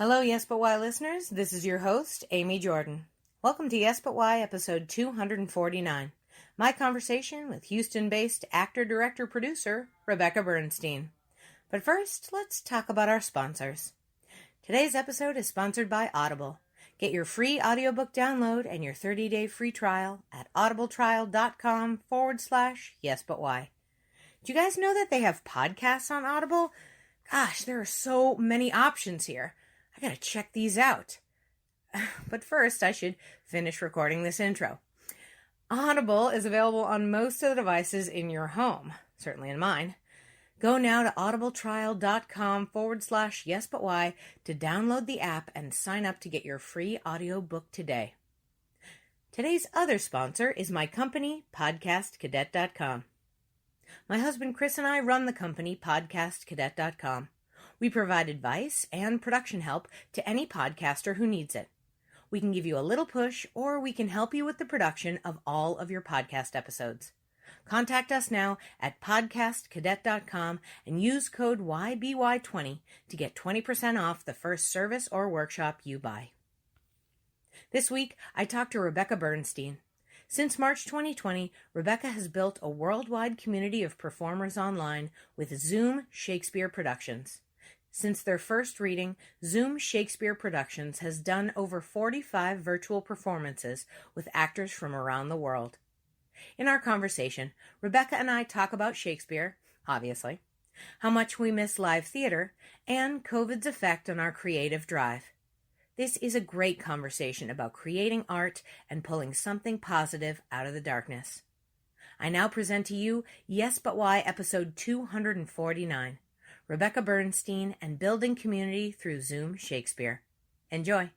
Hello, Yes But Why listeners. This is your host, Amy Jordan. Welcome to Yes But Why, episode 249. My conversation with Houston-based actor, director, producer, Rebecca Bernstein. But first, let's talk about our sponsors. Today's episode is sponsored by Audible. Get your free audiobook download and your 30-day free trial at audibletrial.com/yesbutwhy. Do you guys know that they have podcasts on Audible? Gosh, there are so many options here. I gotta check these out. But first, I should finish recording this intro. Audible is available on most of the devices in your home, certainly in mine. Go now to audibletrial.com/yesbutwhy to download the app and sign up to get your free audiobook today. Today's other sponsor is my company, podcastcadet.com. My husband Chris and I run the company, podcastcadet.com. We provide advice and production help to any podcaster who needs it. We can give you a little push, or we can help you with the production of all of your podcast episodes. Contact us now at podcastcadet.com and use code YBY20 to get 20% off the first service or workshop you buy. This week, I talked to Rebecca Bernstein. Since March 2020, Rebecca has built a worldwide community of performers online with Zoom Shakespeare Productions. Since their first reading, Zoom Shakespeare Productions has done over 45 virtual performances with actors from around the world. In our conversation, Rebecca and I talk about Shakespeare, obviously, how much we miss live theater, and COVID's effect on our creative drive. This is a great conversation about creating art and pulling something positive out of the darkness. I now present to you Yes But Why, episode 249. Rebecca Bernstein and building community through Zoom Shakespeare. Enjoy.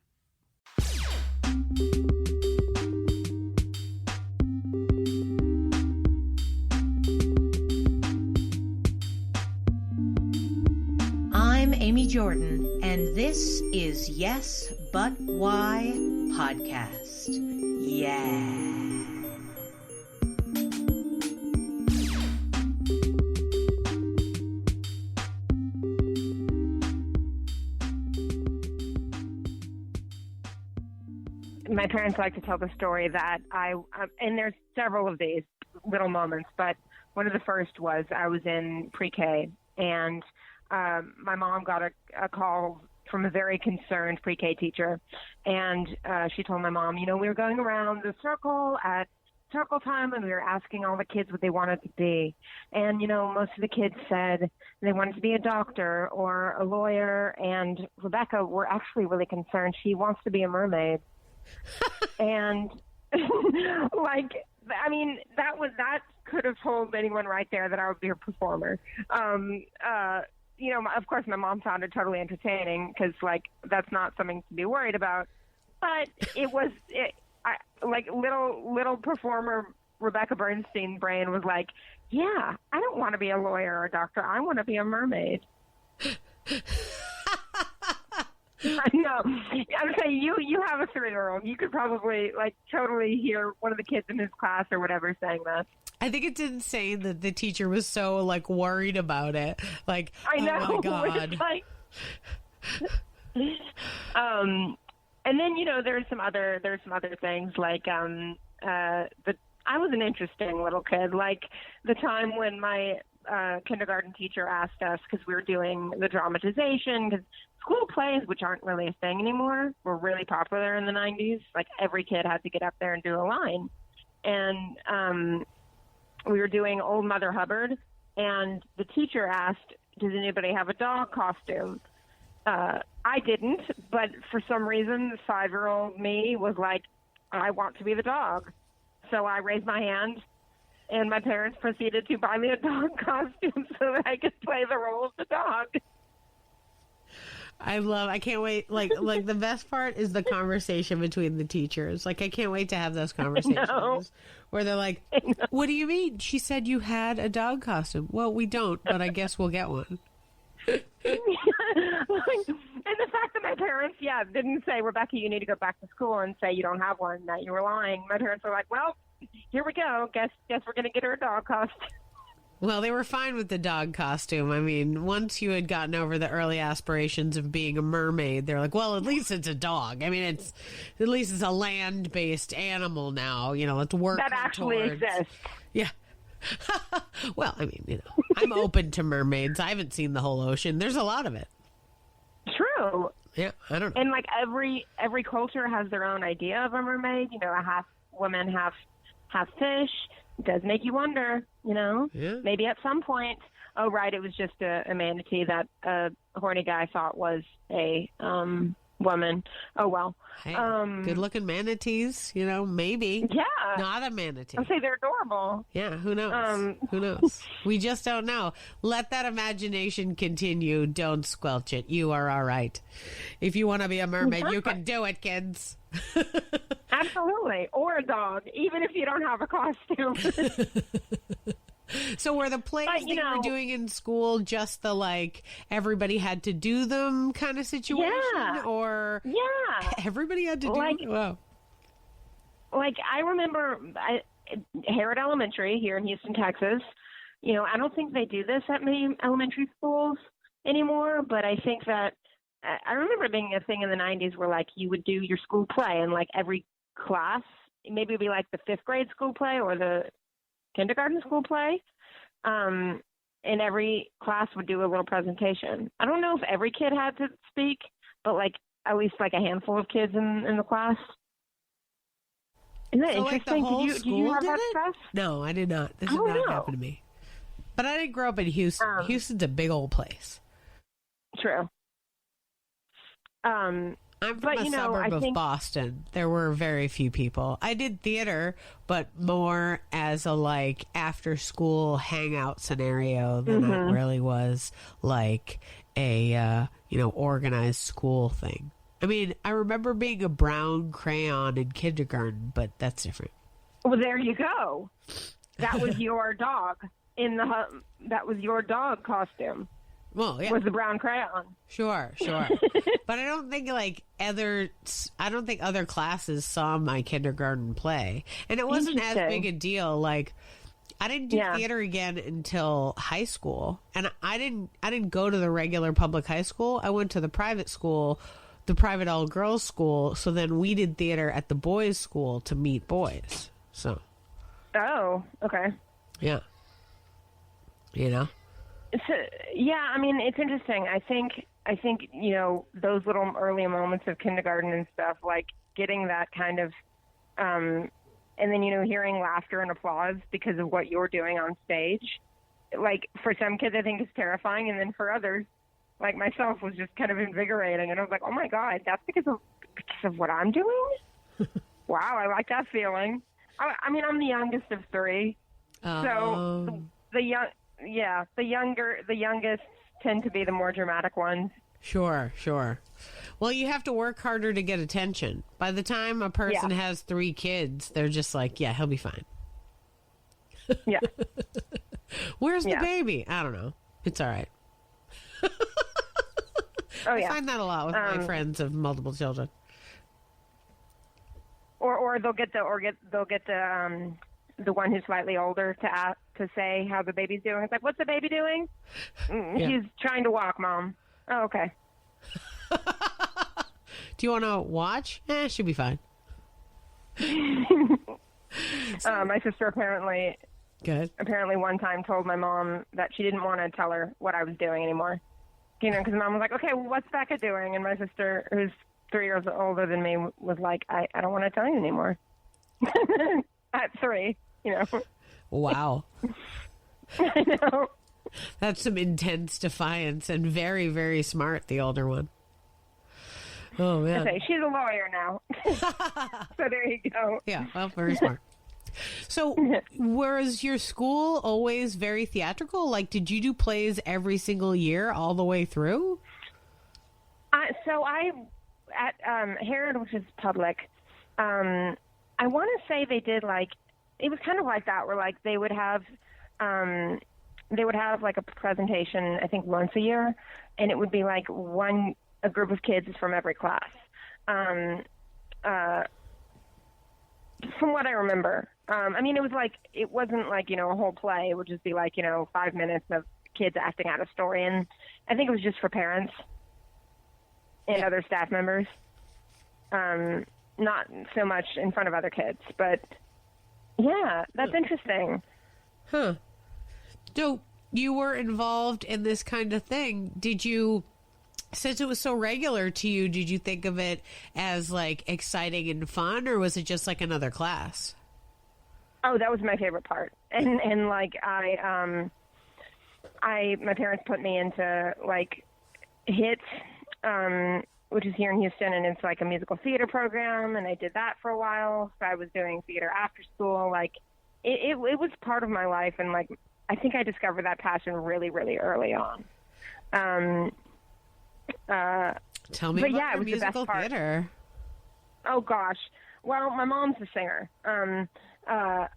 I'm Amy Jordan, and this is Yes But Why podcast. Yeah. My parents like to tell the story that and there's several of these little moments, but one of the first was I was in pre-K, and my mom got a call from a very concerned pre-K teacher, and she told my mom, we were going around the circle at circle time, and we were asking all the kids what they wanted to be. And, most of the kids said they wanted to be a doctor or a lawyer, and Rebecca, we're actually really concerned. She wants to be a mermaid. And that could have told anyone right there that I would be a performer. Of course my mom found it totally entertaining because that's not something to be worried about, but little performer Rebecca Bernstein brain was like, yeah, I don't want to be a lawyer or a doctor. I want to be a mermaid. I know. I'm saying you have a 3-year-old. You could probably totally hear one of the kids in his class or whatever saying that. I think it's insane that the teacher was so worried about it. I know. Oh my God. And then there's some other things I was an interesting little kid. The time when my kindergarten teacher asked us, because we were doing the dramatization, because school plays, which aren't really a thing anymore, were really popular in the 90s. Every kid had to get up there and do a line. And we were doing Old Mother Hubbard, and the teacher asked, does anybody have a dog costume? I didn't, but for some reason, the 5-year-old me was like, I want to be the dog. So I raised my hand, and my parents proceeded to buy me a dog costume so that I could play the role of the dog. I can't wait. The best part is the conversation between the teachers. I can't wait to have those conversations where they're like, what do you mean? She said you had a dog costume. Well, we don't, but I guess we'll get one. And the fact that my parents, didn't say, Rebecca, you need to go back to school and say you don't have one, that you were lying. My parents were like, well, here we go. Guess we're going to get her a dog costume. Well, they were fine with the dog costume. I mean, once you had gotten over the early aspirations of being a mermaid, they're like, well, at least it's a dog. I mean, at least it's a land-based animal now. Let's work that actually exists. Yeah. Well, I mean, I'm open to mermaids. I haven't seen the whole ocean. There's a lot of it. True. Yeah, I don't know. And like every culture has their own idea of a mermaid. A half woman, half fish. It does make you wonder. Yeah. Maybe at some point. Oh, right, it was just a manatee that a horny guy thought was a woman. Oh well. Hey, good-looking manatees. Maybe. Yeah. Not a manatee. I'll say they're adorable. Yeah, who knows? Who knows? We just don't know. Let that imagination continue. Don't squelch it. You are all right. If you want to be a mermaid, you can do it, kids. Absolutely. Or a dog, even if you don't have a costume. So were the plays that you were doing in school just the everybody had to do them kind of situation? Yeah. Or everybody had to do them? Wow. I remember Harrod Elementary here in Houston, Texas. I don't think they do this at many elementary schools anymore, but I think that I remember being a thing in the 90s where you would do your school play and every class, maybe it'd be the 5th grade school play or the kindergarten school play, and every class would do a little presentation. I don't know if every kid had to speak, but at least a handful of kids in the class. Isn't that interesting? Did you have that stuff? No, I did not. This did not happen to me. But I didn't grow up in Houston. Houston's a big old place. True. I'm from a suburb of Boston. There were very few people. I did theater, but more as a after school hangout scenario than it really was a organized school thing. I mean, I remember being a brown crayon in kindergarten, but that's different. Well, there you go. That was your dog that was your dog costume. Well, yeah. Was the brown crayon. Sure. But I don't think other classes saw my kindergarten play. And it wasn't as big a deal. I didn't do theater again until high school. And I didn't go to the regular public high school. I went to the private school, the private all-girls school. So then we did theater at the boys' school to meet boys. So. Oh, okay. Yeah. So, yeah, I mean, it's interesting. I think those little early moments of kindergarten and stuff, getting that kind of, and then, hearing laughter and applause because of what you're doing on stage, for some kids, I think it's terrifying. And then for others, myself, was just kind of invigorating. And I was like, oh my God, that's because of what I'm doing? Wow, I like that feeling. I mean, I'm the youngest of 3. So the youngest tend to be the more dramatic ones. Sure. Well, you have to work harder to get attention. By the time a person has 3 kids, they're just yeah, he'll be fine. Yeah. Where's the baby? I don't know. It's all right. I find that a lot with my friends of multiple children. Or they'll get the one who's slightly older to say how the baby's doing. It's what's the baby doing? He's trying to walk, Mom. Oh, okay. Do you want to watch? She'll be fine. My sister apparently one time told my mom that she didn't want to tell her what I was doing anymore. Because Mom was like, okay, well, what's Becca doing? And my sister, who's 3 years older than me, was like, I don't want to tell you anymore. At 3, Wow. I know. That's some intense defiance and very, very smart, the older one. Oh, man. Okay, she's a lawyer now. So there you go. Yeah, well, very smart. So was your school always very theatrical? Did you do plays every single year all the way through? So at Harrod, which is public, I want to say they did it was kind of like that, where they would have a presentation, I think once a year, and it would be a group of kids from every class. From what I remember. I mean, it wasn't like, a whole play. It would just be like, 5 minutes of kids acting out a story. And I think it was just for parents and other staff members. Not so much in front of other kids, but yeah, that's interesting. Huh. So you were involved in this kind of thing. Since it was so regular to you, did you think of it as like exciting and fun, or was it just like another class? Oh, that was my favorite part. And like my parents put me into like HIT, which is here in Houston, and it's like a musical theater program, and I did that for a while. So I was doing theater after school. Like it was part of my life, and like I think I discovered that passion really, really early on. Tell me about your musical theater. Oh gosh. Well, my mom's a singer. I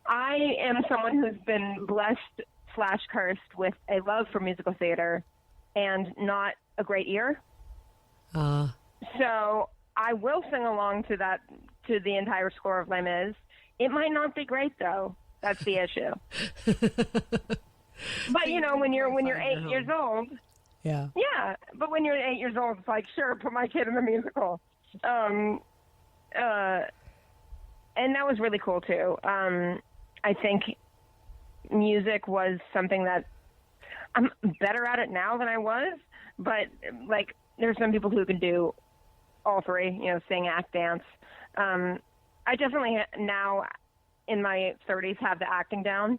am someone who's been blessed/cursed with a love for musical theater and not a great ear. So I will sing along to the entire score of Les Mis. It might not be great though. That's the issue. But when you're 8 years old, yeah. But when you're 8 years old, it's like, sure, put my kid in the musical, and that was really cool too. I think music was something that I'm better at it now than I was, but like there's some people who can do all three, sing, act, dance. I definitely now in my 30s have the acting down.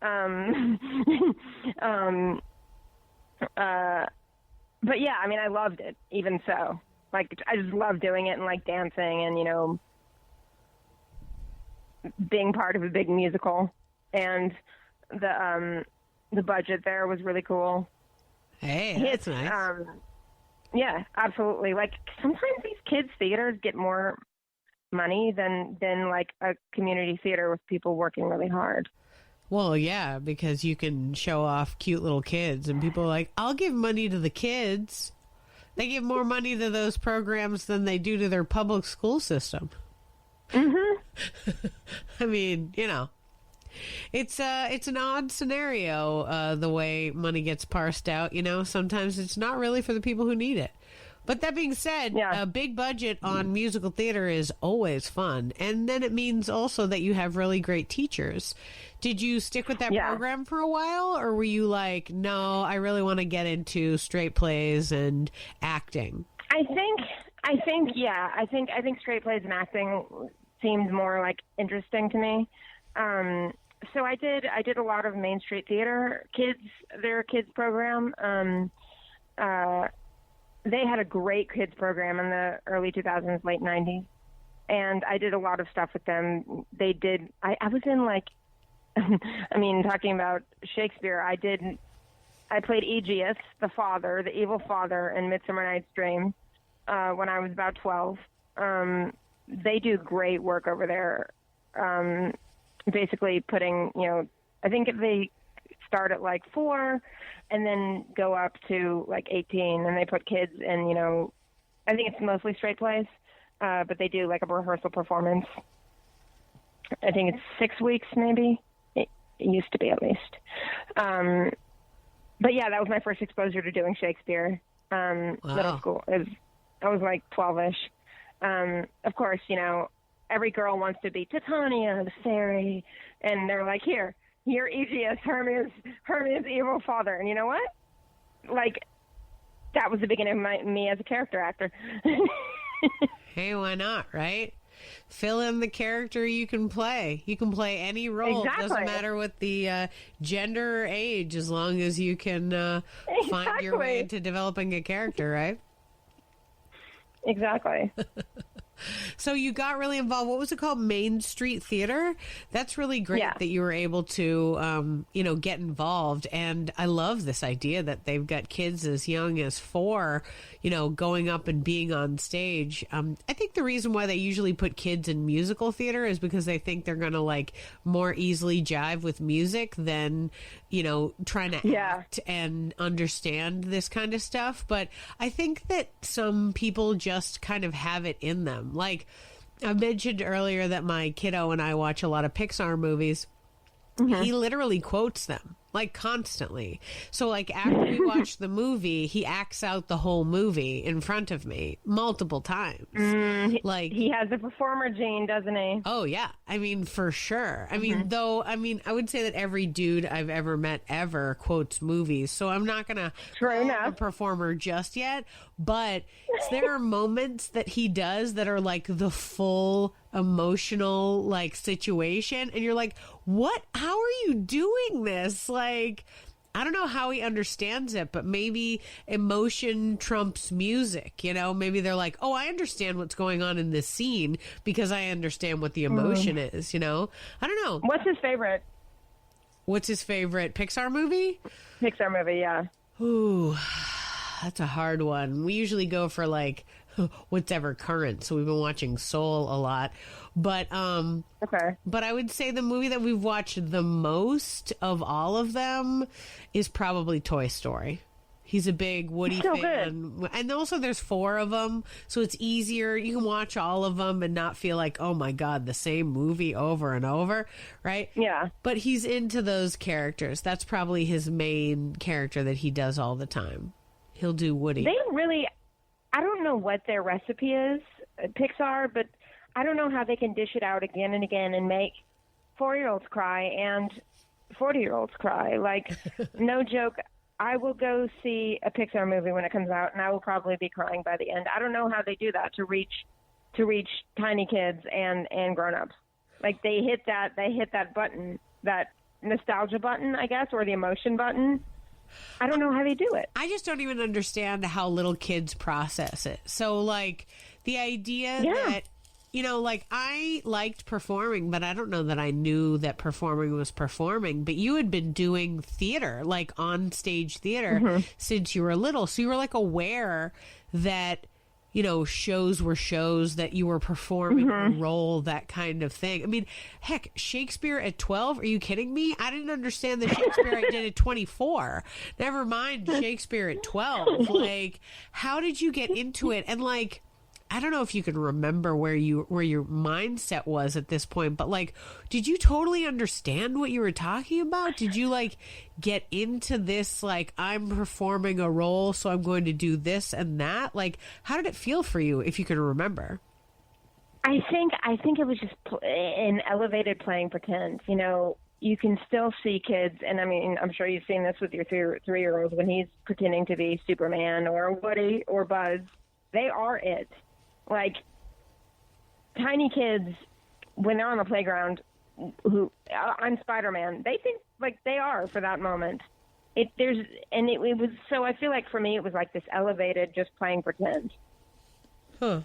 But yeah, I mean, I loved it even so. Like, I just love doing it and like dancing and, being part of a big musical. And the budget there was really cool. Hey, that's nice. Yeah, absolutely. Like sometimes these kids' theaters get more money than like a community theater with people working really hard. Well, yeah, because you can show off cute little kids, and people are like, I'll give money to the kids. They give more money to those programs than they do to their public school system. Mm-hmm. I mean, it's an odd scenario, the way money gets parsed out. Sometimes it's not really for the people who need it. But that being said, a big budget on musical theater is always fun. And then it means also that you have really great teachers. Did you stick with that program for a while, or were you like, no, I really want to get into straight plays and acting? I think straight plays and acting seemed more like interesting to me. So I did a lot of Main Street Theater their kids program. They had a great kids program in the early 2000s, late 90s. And I did a lot of stuff with them. I was in like, I mean, talking about Shakespeare, I played Aegeus, the father, the evil father in Midsummer Night's Dream, when I was about 12. They do great work over there. Basically putting, I think they start at like 4 and then go up to like 18, and they put kids in, I think it's mostly straight plays, but they do like a rehearsal performance. I think it's 6 weeks maybe. It used to be at least. But yeah, that was my first exposure to doing Shakespeare. Middle school. I was like 12-ish. Of course, every girl wants to be Titania, the fairy, and they're like, here, Aegeus, Hermes' evil father. And you know what? Like, that was the beginning of me as a character actor. Hey, why not, right? Fill in the character you can play. You can play any role. Exactly. It doesn't matter what the gender or age, as long as you can find your way into developing a character, right? Exactly. So you got really involved. What was it called? Main Street Theater? That's really great that you were able to, get involved. And I love this idea that they've got kids as young as 4, going up and being on stage. I think the reason why they usually put kids in musical theater is because they think they're going to like more easily jive with music than, trying to act and understand this kind of stuff. But I think that some people just kind of have it in them. Like, I mentioned earlier that my kiddo and I watch a lot of Pixar movies. He literally quotes them, like, constantly. So, like, after we watch the movie, he acts out the whole movie in front of me multiple times. Like, he has a performer gene, doesn't he? Oh, yeah. I mean, for sure. I mean, I would say that every dude I've ever met ever quotes movies, so I'm not going to call him a performer just yet, but there are moments that he does that are, like, the full emotional, like, situation, and you're like, what? How are you doing this? Like, I don't know how he understands it, but maybe emotion trumps music, you know? Maybe they're like, oh, I understand what's going on in this scene because I understand what the emotion is, you know? I don't know. What's his favorite? What's his favorite Pixar movie? Pixar movie, yeah. Ooh, that's a hard one. We usually go for, like, what's ever current. So we've been watching Soul a lot. But but I would say the movie that we've watched the most of all of them is probably Toy Story. He's a big Woody fan. Good. And also there's 4 of them, so it's easier. You can watch all of them and not feel like, oh my God, the same movie over and over, right? Yeah. But he's into those characters. That's probably his main character that he does all the time. He'll do Woody. I don't know what their recipe is, Pixar, but I don't know how they can dish it out again and again and make 4-year-olds cry and 40-year-olds cry. Like, no joke, I will go see a Pixar movie when it comes out, and I will probably be crying by the end. I don't know how they do that to reach tiny kids and grown-ups. Like, they hit that button, that nostalgia button, I guess, or the emotion button. I don't know how they do it. I just don't even understand how little kids process it. So, like, the idea that, you know, like, I liked performing, but I don't know that I knew that performing was performing. But you had been doing theater, like, on-stage theater since you were little. So you were, like, aware that, you know, shows were shows, that you were performing a role, that kind of thing. I mean, heck, Shakespeare at 12? Are you kidding me? I didn't understand the Shakespeare I did at 24. Never mind Shakespeare at 12. Like, how did you get into it? And, like, I don't know if you can remember where your mindset was at this point, but, like, did you totally understand what you were talking about? Did you, like, get into this, like, I'm performing a role, so I'm going to do this and that? Like, how did it feel for you, if you can remember? I think it was just an elevated playing pretend. You know, you can still see kids, and I mean, I'm sure you've seen this with your 3-year-old when he's pretending to be Superman or Woody or Buzz. They are it. Like, tiny kids, when they're on the playground, who I'm Spider-Man, they think like they are for that moment. It was so. I feel like for me, it was like this elevated, just playing pretend. Huh.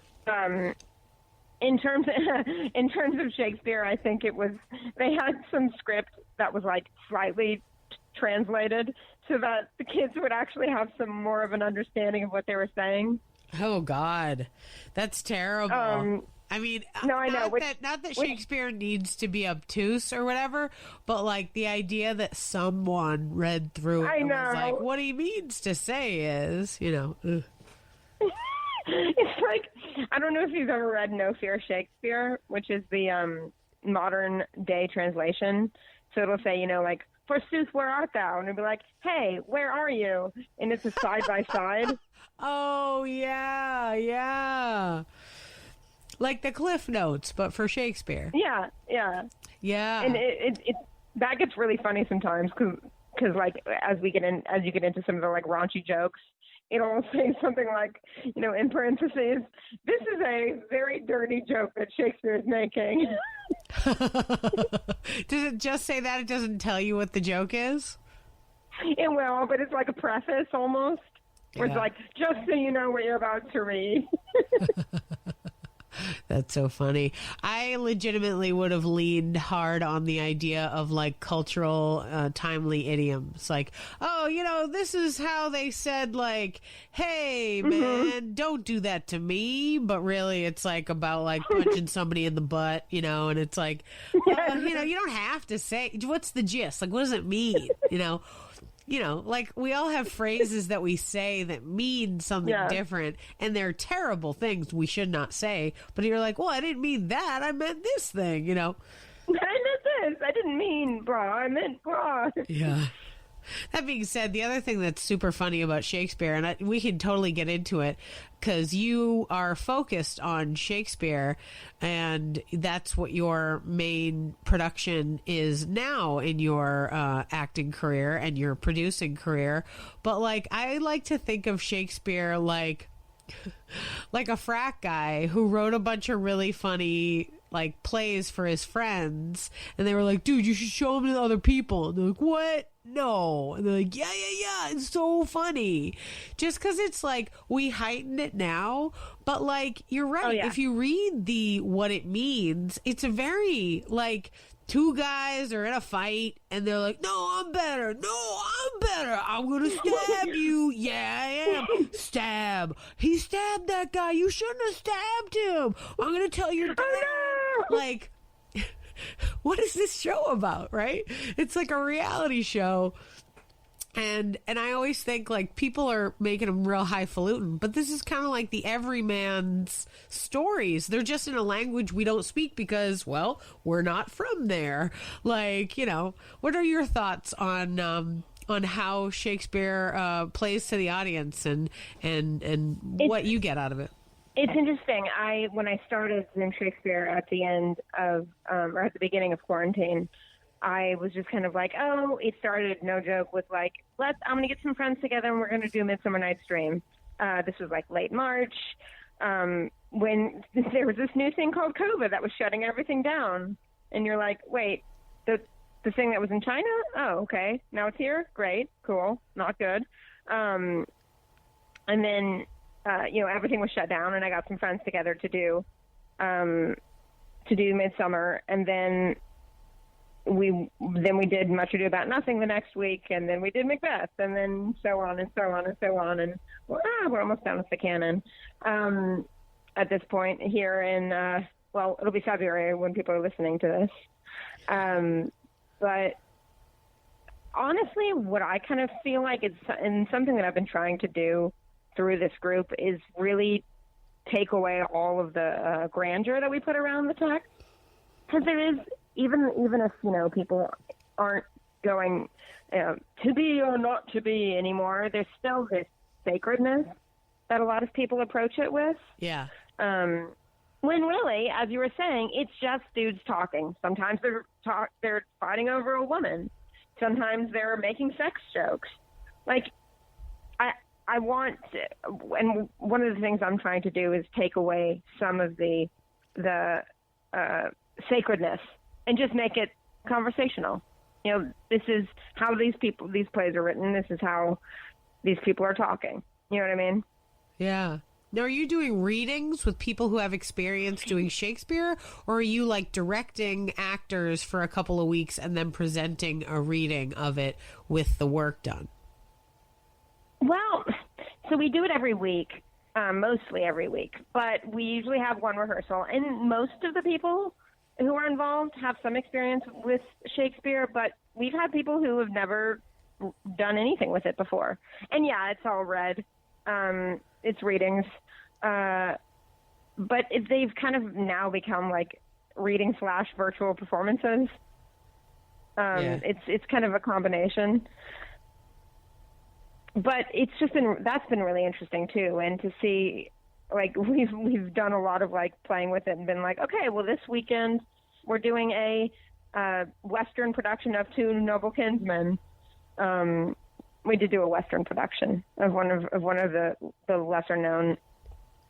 In terms of Shakespeare, I think it was they had some script that was like slightly translated so that the kids would actually have some more of an understanding of what they were saying. Oh God, that's terrible. I mean, no, I know. Not that Shakespeare needs to be obtuse or whatever, but like the idea that someone read through it and was like, what he means to say is, you know. It's like, I don't know if you've ever read No Fear Shakespeare, which is the modern day translation. So it'll say, you know, like, forsooth, where art thou? And it'll be like, hey, where are you? And it's a side by side. Oh, yeah. Like the Cliff Notes, but for Shakespeare. Yeah. And it that gets really funny sometimes because like as you get into some of the like raunchy jokes, it'll say something like, you know, in parentheses, this is a very dirty joke that Shakespeare is making. Does it just say that? It doesn't tell you what the joke is? It will, but it's like a preface almost. Where it's like, just so you know what you're about to read. That's so funny. I legitimately would have leaned hard on the idea of like cultural timely idioms. Like, oh, you know, this is how they said like, hey, man, don't do that to me. But really it's like about like punching somebody in the butt, you know, and it's like, you know, you don't have to say, what's the gist? Like, what does it mean? You know? you know, like we all have phrases that we say that mean something different, and they're terrible things we should not say. But you're like, well, I didn't mean that. I meant this thing, you know. I meant this. I didn't mean bra. I meant bra. Yeah. That being said, the other thing that's super funny about Shakespeare, and we can totally get into it, because you are focused on Shakespeare, and that's what your main production is now in your acting career and your producing career. But, like, I like to think of Shakespeare like a frat guy who wrote a bunch of really funny like plays for his friends, and they were like, dude, you should show them to other people. And they're like, what? No. And they're like, yeah, it's so funny. Just because it's like we heighten it now, but like you're right. Oh, yeah. If you read what it means, it's a very like two guys are in a fight and they're like, no, I'm better. No, I'm better. I'm going to stab you. Yeah, I am. Stab. He stabbed that guy. You shouldn't have stabbed him. I'm going to tell your dad. Oh, no. Like, what is this show about, right? It's like a reality show. And I always think, like, people are making them real highfalutin, but this is kind of like the everyman's stories. They're just in a language we don't speak because, well, we're not from there. Like, you know, what are your thoughts on how Shakespeare plays to the audience and what you get out of it? It's interesting. When I started Zoom Shakespeare at the end of, or at the beginning of quarantine, I was just kind of like, oh, it started, no joke, with like, I'm going to get some friends together and we're going to do Midsummer Night's Dream. This was like late March, when there was this new thing called COVID that was shutting everything down. And you're like, wait, the thing that was in China? Oh, okay. Now it's here? Great. Cool. Not good. And then, everything was shut down, and I got some friends together to do Midsummer. And then we did Much Ado About Nothing the next week, and then we did Macbeth, and then so on and so on and so on, and we're almost done with the canon at this point here in it'll be February when people are listening to this, but honestly, what I kind of feel like it's, and something that I've been trying to do through this group, is really take away all of the grandeur that we put around the text, because there is, even if, people aren't going to be or not to be anymore, there's still this sacredness that a lot of people approach it with. Yeah. When really, as you were saying, it's just dudes talking. Sometimes they're fighting over a woman. Sometimes they're making sex jokes. Like, I want to, and one of the things I'm trying to do is take away some of the sacredness and just make it conversational. This is how these plays are written. This is how these people are talking. You know what I mean? Yeah. Now, are you doing readings with people who have experience doing Shakespeare, or are you like directing actors for a couple of weeks and then presenting a reading of it with the work done? Well, so we do it every week, mostly every week, but we usually have one rehearsal, and most of the people who are involved have some experience with Shakespeare, but we've had people who have never done anything with it before. And yeah, it's all read. It's readings. But they've kind of now become like reading / virtual performances. It's kind of a combination. But that's been really interesting too. And to see, like, we've done a lot of like playing with it and been like, okay, well, this weekend we're doing a Western production of Two Noble Kinsmen. We did do a Western production of one of the lesser known,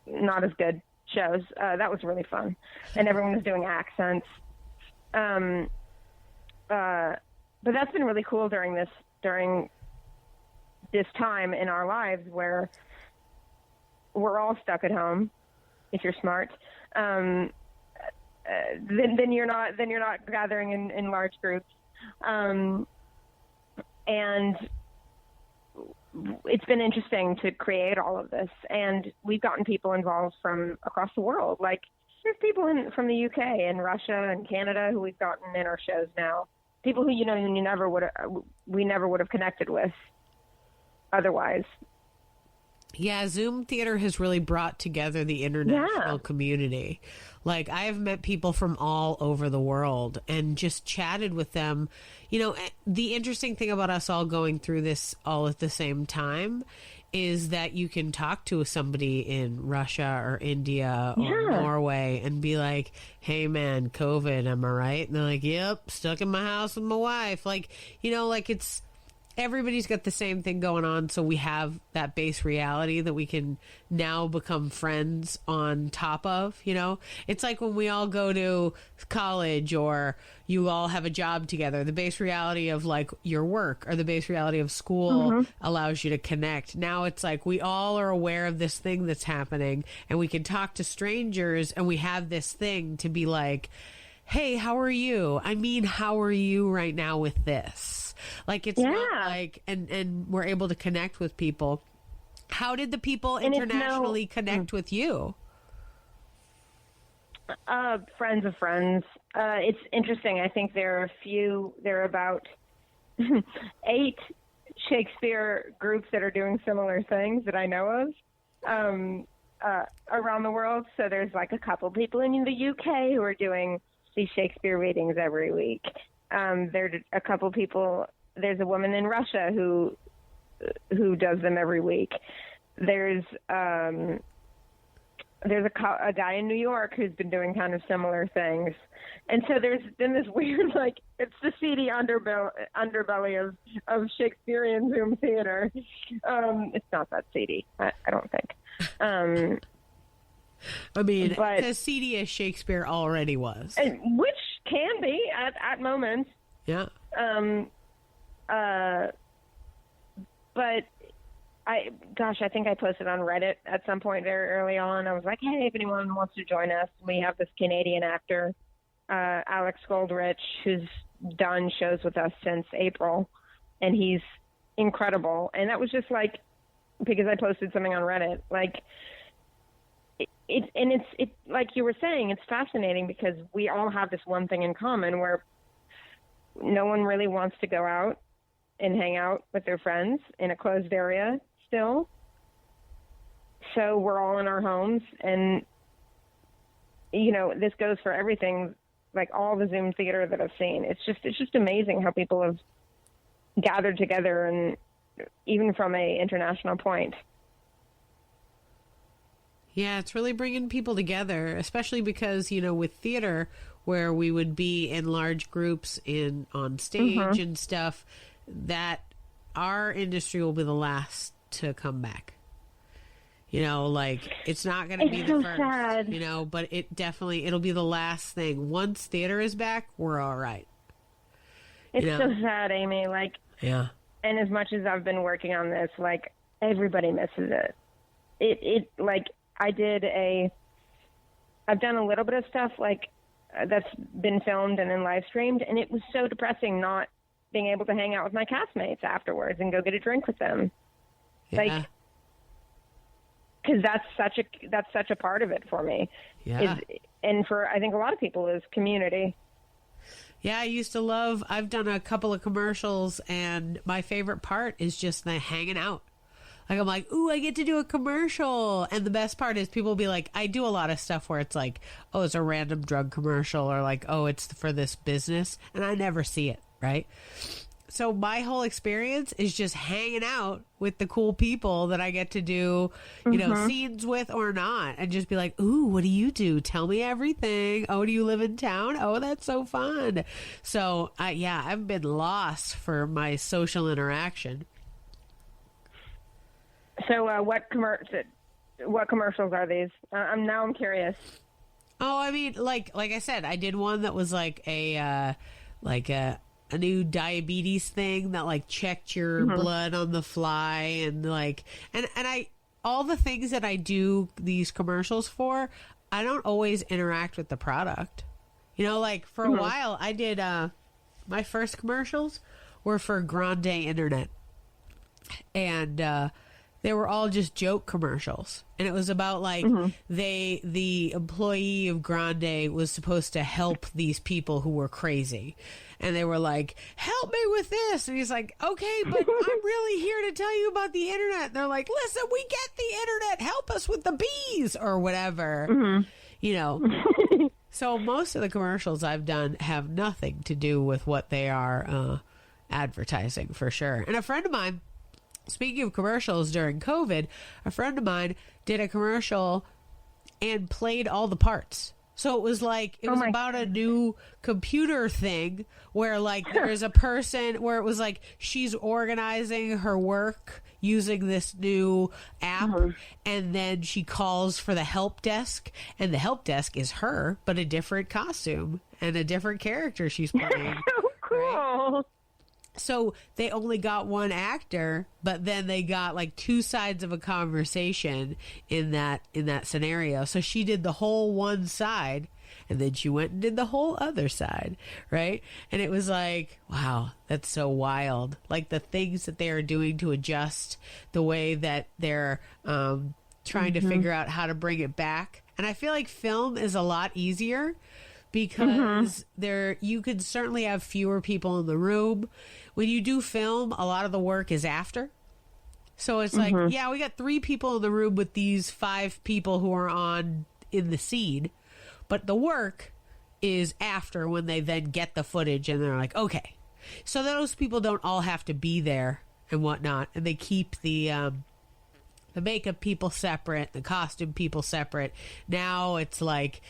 not as good shows. That was really fun, and everyone was doing accents. But that's been really cool during this time in our lives where we're all stuck at home. If you're smart, then you're not gathering in large groups, and it's been interesting to create all of this. And we've gotten people involved from across the world. Like, there's people from the UK and Russia and Canada who we've gotten in our shows now. people who, you know, we never would have connected with otherwise. Yeah, Zoom Theater has really brought together the international community. Like, I have met people from all over the world and just chatted with them. You know, the interesting thing about us all going through this all at the same time is that you can talk to somebody in Russia or India or Norway and be like, hey, man, COVID, am I right? And they're like, yep, stuck in my house with my wife. Like, you know, like it's... everybody's got the same thing going on, so we have that base reality that we can now become friends on top of, you know? It's like when we all go to college or you all have a job together, the base reality of like your work or the base reality of school allows you to connect. Now it's like we all are aware of this thing that's happening and we can talk to strangers and we have this thing to be like, hey, how are you? I mean, how are you right now with this? Like, it's not like, and we're able to connect with people. How did the people internationally connect with you? Friends of friends. It's interesting. I think there are about 8 Shakespeare groups that are doing similar things that I know of around the world. So there's like a couple people in the UK who are doing these Shakespeare readings every week. There's a couple people. There's a woman in Russia who does them every week. There's a guy in New York who's been doing kind of similar things. And so there's been this weird, like, it's the seedy underbelly of Shakespearean Zoom theater. It's not that seedy, I don't think. I mean, it's as seedy as Shakespeare already was. Which can be at moments. Yeah. But I think I posted on Reddit at some point very early on. I was like, hey, if anyone wants to join us, we have this Canadian actor, Alex Goldrich, who's done shows with us since April, and he's incredible. And that was just like, because I posted something on Reddit, like, it's like you were saying, it's fascinating because we all have this one thing in common where no one really wants to go out and hang out with their friends in a closed area still. So we're all in our homes, and, you know, this goes for everything, like all the Zoom theater that I've seen. It's just amazing how people have gathered together, and even from a international point. Yeah, it's really bringing people together, especially because, you know, with theater, where we would be in large groups on stage and stuff, that our industry will be the last to come back. You know, like, it's not going to be the first, sad. You know, but it'll be the last thing. Once theater is back, we're all right. It's so sad, Amy. Like, yeah. And as much as I've been working on this, like, everybody misses it. It like, I've done a little bit of stuff like that's been filmed and then live streamed, and it was so depressing not being able to hang out with my castmates afterwards and go get a drink with them. Yeah. Like, because that's such a part of it for me. Yeah. And for, I think, a lot of people, is community. Yeah, I've done a couple of commercials, and my favorite part is just the hanging out. Like, I'm like, ooh, I get to do a commercial. And the best part is people will be like, I do a lot of stuff where it's like, oh, it's a random drug commercial, or like, oh, it's for this business. And I never see it, right? So my whole experience is just hanging out with the cool people that I get to do, you know, scenes with or not. And just be like, ooh, what do you do? Tell me everything. Oh, do you live in town? Oh, that's so fun. So, I've been lost for my social interaction. So what commercials are these? I'm curious. Oh, I mean, like I said, I did one that was like a new diabetes thing that like checked your blood on the fly, and like and I all the things that I do these commercials for, I don't always interact with the product. You know, like for a while I did my first commercials were for Grande Internet. And they were all just joke commercials. And it was about like the employee of Grande was supposed to help these people who were crazy. And they were like, help me with this. And he's like, okay, but I'm really here to tell you about the internet. And they're like, listen, we get the internet. Help us with the bees or whatever, you know. So most of the commercials I've done have nothing to do with what they are advertising, for sure. And a friend of mine, speaking of commercials during COVID, a friend of mine did a commercial and played all the parts. So it was like, it was about a new computer thing where like there's a person where it was like she's organizing her work using this new app, and then she calls for the help desk, and the help desk is her, but a different costume and a different character she's playing. So cool. Right? So they only got one actor, but then they got like two sides of a conversation in that scenario. So she did the whole one side, and then she went and did the whole other side, right? And it was like, wow, that's so wild. Like the things that they are doing to adjust the way that they're trying to figure out how to bring it back. And I feel like film is a lot easier because you could certainly have fewer people in the room. When you do film, a lot of the work is after. So it's like, yeah, we got 3 people in the room with these 5 people who are on in the scene, but the work is after, when they then get the footage and they're like, okay. So those people don't all have to be there and whatnot, and they keep the makeup people separate, the costume people separate. Now it's like,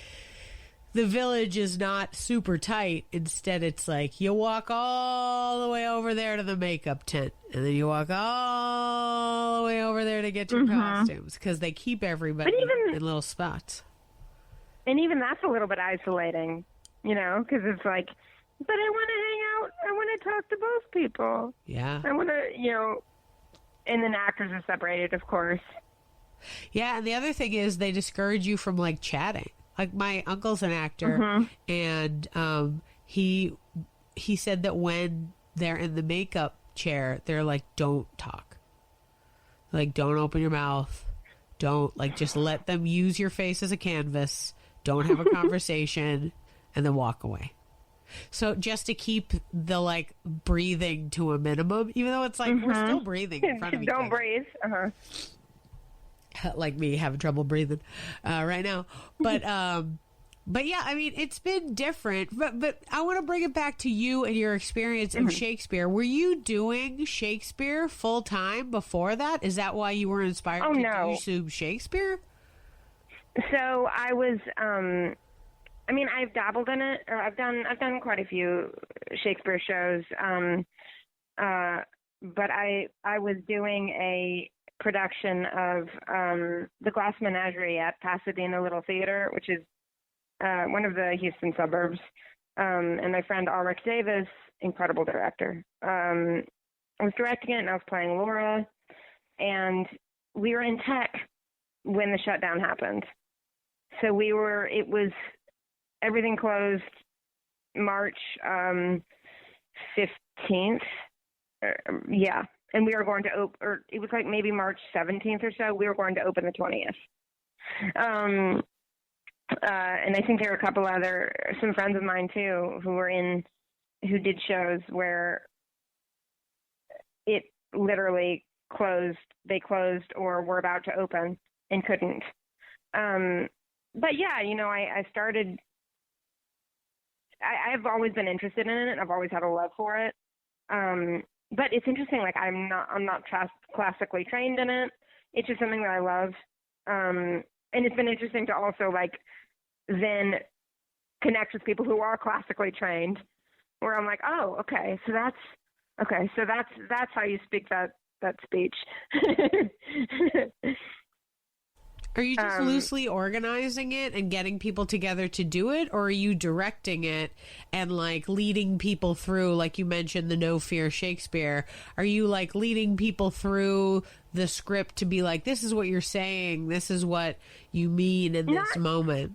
the village is not super tight. Instead, it's like you walk all the way over there to the makeup tent, and then you walk all the way over there to get your costumes, because they keep everybody in little spots. And even that's a little bit isolating, you know, because it's like, but I want to hang out. I want to talk to both people. Yeah. I want to, you know, and then actors are separated, of course. Yeah, and the other thing is they discourage you from, like, chatting. Like, my uncle's an actor, and he said that when they're in the makeup chair, they're like, don't talk. Like, don't open your mouth. Don't, like, just let them use your face as a canvas. Don't have a conversation, and then walk away. So just to keep the, like, breathing to a minimum, even though it's like, we're still breathing in front of each other. Don't breathe. Like me, having trouble breathing right now. But yeah, I mean, it's been different. But I want to bring it back to you and your experience of Shakespeare. Were you doing Shakespeare full time before that? Is that why you were inspired to do Zoom Shakespeare? So I was, I mean, I've dabbled in it, or I've done quite a few Shakespeare shows. But I was doing a production of the Glass Menagerie at Pasadena Little Theater, which is one of the Houston suburbs. And my friend Ulrich Davis, incredible director, I was directing it, and I was playing Laura. And we were in tech when the shutdown happened. So everything closed March 15th. Yeah. And we were going to open, or it was like maybe March 17th or so. We were going to open the 20th. And I think there were a couple some friends of mine too, who did shows where it literally closed. They closed or were about to open and couldn't. But yeah, you know, I've always been interested in it. I've always had a love for it. But it's interesting, like I'm not classically trained in it. It's just something that I love. And it's been interesting to also like then connect with people who are classically trained, where I'm like, oh, okay, so that's how you speak that speech. Are you just loosely organizing it and getting people together to do it, or are you directing it and like leading people through, like you mentioned, the No Fear Shakespeare? Are you like leading people through the script to be like, this is what you're saying, this is what you mean in this moment?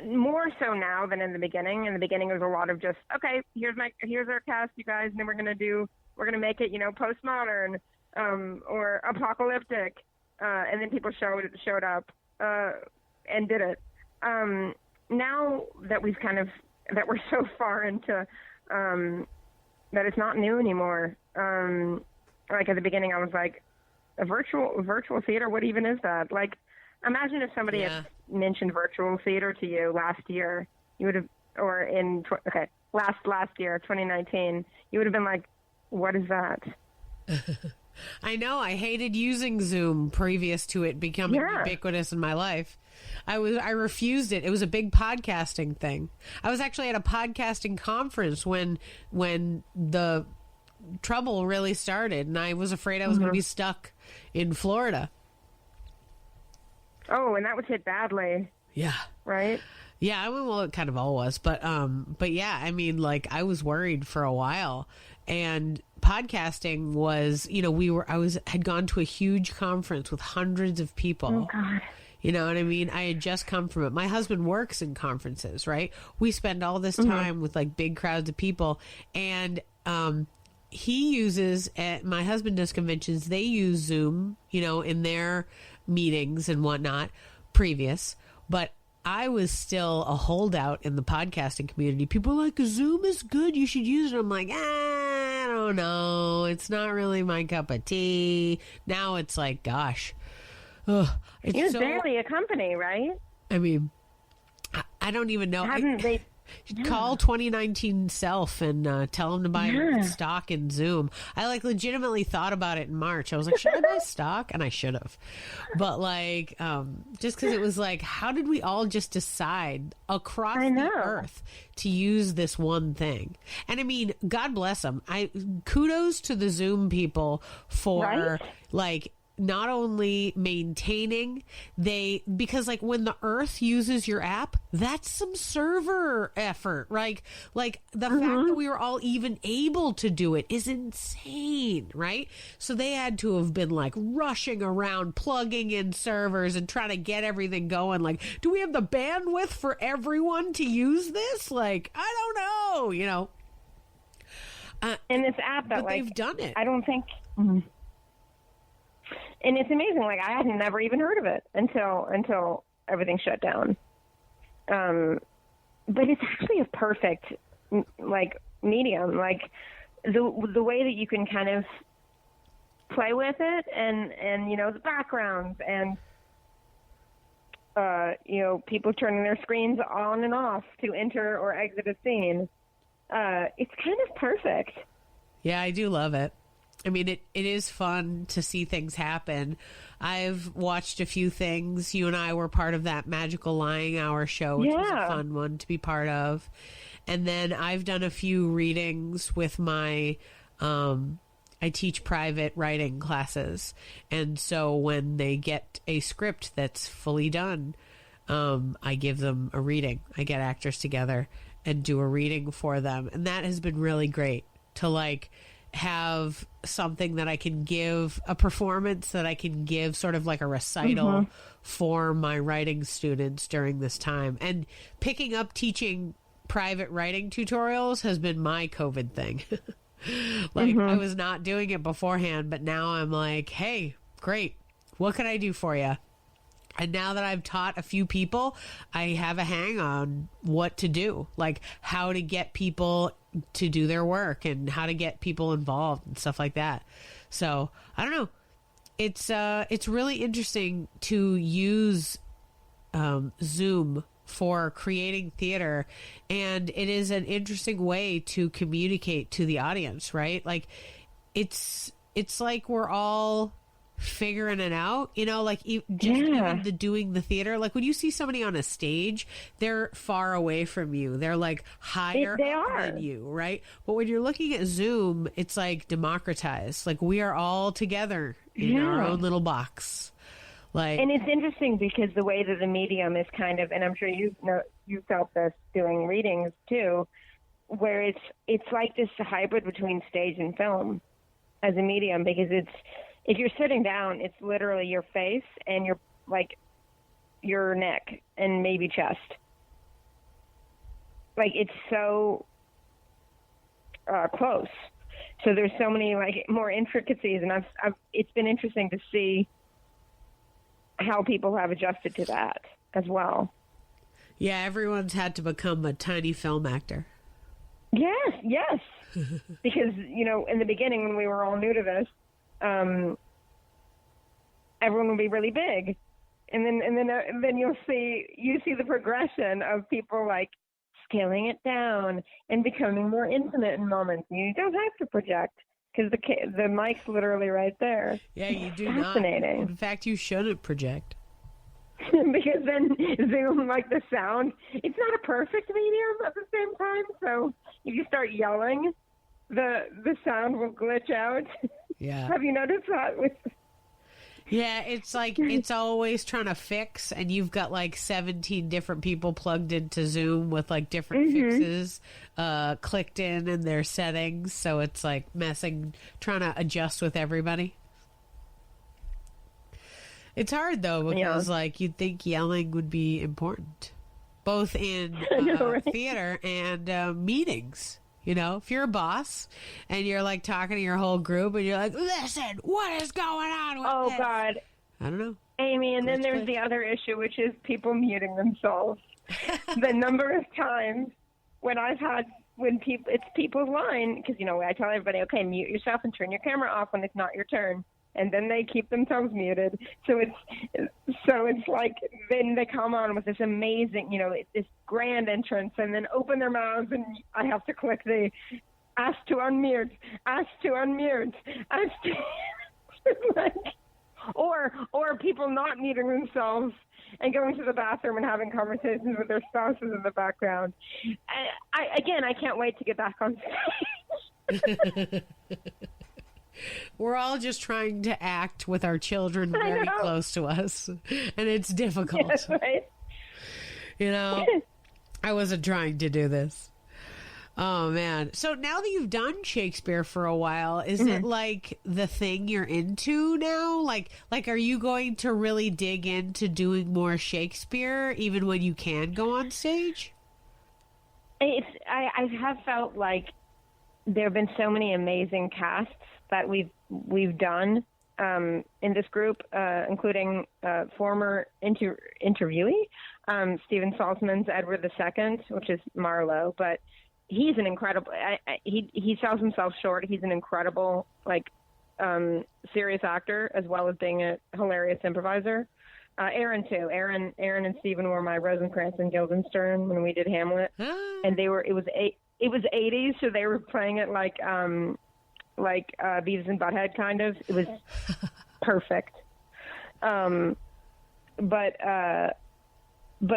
More so now than in the beginning. In the beginning, it was a lot of just, okay, here's our cast, you guys, and then we're gonna make it, you know, postmodern. or apocalyptic, and then people showed up and did it. Now that that we're so far into that it's not new anymore. Like at the beginning, I was like, a virtual theater. What even is that? Like, imagine if somebody had mentioned virtual theater to you last year, you would have, or last year, 2019, you would have been like, what is that? I know. I hated using Zoom previous to it becoming ubiquitous in my life. I refused it. It was a big podcasting thing. I was actually at a podcasting conference when the trouble really started, and I was afraid I was going to be stuck in Florida. Oh, and that was hit badly. Yeah. Right? Yeah, I mean, well, it kind of all was, but yeah, I mean, like, I was worried for a while, and podcasting was, had gone to a huge conference with hundreds of people. Oh, God. You know what I mean? I had just come from it. My husband works in conferences, right? We spend all this time with like big crowds of people, and he uses, my husband does conventions, they use Zoom, in their meetings and whatnot previous, but I was still a holdout in the podcasting community. People were like, Zoom is good, you should use it. I'm like, I don't know. It's not really my cup of tea. Now it's like, gosh. It's barely a company, right? I mean, I don't even know. They call 2019 self and tell them to buy stock in Zoom. I legitimately thought about it in March. I was like, should I buy stock? And I should have. But just because it was like, how did we all just decide across the earth to use this one thing? And I mean, God bless them. Kudos to the Zoom people for not only maintaining, because when the earth uses your app, that's some server effort. Like the fact that we were all even able to do it is insane, right? So they had to have been rushing around, plugging in servers and trying to get everything going. Do we have the bandwidth for everyone to use this? I don't know, and this app that they've done it. I don't think. And it's amazing. I had never even heard of it until everything shut down. But it's actually a perfect medium. The way that you can kind of play with it, and the backgrounds, and people turning their screens on and off to enter or exit a scene. It's kind of perfect. Yeah, I do love it. I mean, it is fun to see things happen. I've watched a few things. You and I were part of that Magical Lying Hour show, which was a fun one to be part of. And then I've done a few readings with my, I teach private writing classes. And so when they get a script that's fully done, I give them a reading. I get actors together and do a reading for them. And that has been really great to have something that I can give, a performance that I can give, sort of like a recital for my writing students during this time. And picking up teaching private writing tutorials has been my COVID thing. I was not doing it beforehand, but now I'm like, hey, great. What can I do for you? And now that I've taught a few people, I have a hang on what to do, how to get people to do their work and how to get people involved and stuff like that. So I don't know. It's really interesting to use Zoom for creating theater, and it is an interesting way to communicate to the audience, right? It's like we're all figuring it out, even the doing the theater. When you see somebody on a stage, they're far away from you. They're higher than you, right? But when you're looking at Zoom, it's democratized. We are all together in our own little box. And it's interesting because the way that the medium is kind of, and I'm sure you felt this doing readings too, where it's like this hybrid between stage and film as a medium, because if you're sitting down, it's literally your face and your neck and maybe chest. It's so close. So there's so many like more intricacies, and it's been interesting to see how people have adjusted to that as well. Yeah, everyone's had to become a tiny film actor. Yes. Because, in the beginning when we were all new to this, everyone will be really big. And then you see the progression of people like scaling it down and becoming more intimate in moments. You don't have to project because the mic's literally right there. Yeah, you do Fascinating. not. In fact, you shouldn't project. Because then Zoom, like the sound, it's not a perfect medium at the same time. So if you start yelling, the sound will glitch out. Yeah. Have you noticed that? Yeah, it's like it's always trying to fix, and you've got like 17 different people plugged into Zoom with like different fixes clicked in their settings. So it's like trying to adjust with everybody. It's hard though because like you'd think yelling would be important, both in theater and meetings. If you're a boss and you're like talking to your whole group and you're like, listen, what is going on with this? God. I don't know. Amy, and then there's the other issue, which is people muting themselves. The number of times when it's people's line, because, I tell everybody, okay, mute yourself and turn your camera off when it's not your turn. And then they keep themselves muted. So it's like, then they come on with this amazing, this grand entrance and then open their mouths and I have to click the ask to unmute, like, or people not muting themselves and going to the bathroom and having conversations with their spouses in the background. I can't wait to get back on stage. We're all just trying to act with our children very close to us, and it's difficult. Yes, right? I wasn't trying to do this. Oh, man. So now that you've done Shakespeare for a while, is it like the thing you're into now? Like, are you going to really dig into doing more Shakespeare even when you can go on stage? I have felt like there have been so many amazing casts that we've done in this group, including former interviewee, Stephen Saltzman's Edward II, which is Marlowe. But he's an incredible. He sells himself short. He's an incredible, serious actor as well as being a hilarious improviser. Aaron too. Aaron and Stephen were my Rosencrantz and Guildenstern when we did Hamlet, and they were. It was 80s, so they were playing it like Beavis and Butthead kind of. It was perfect. But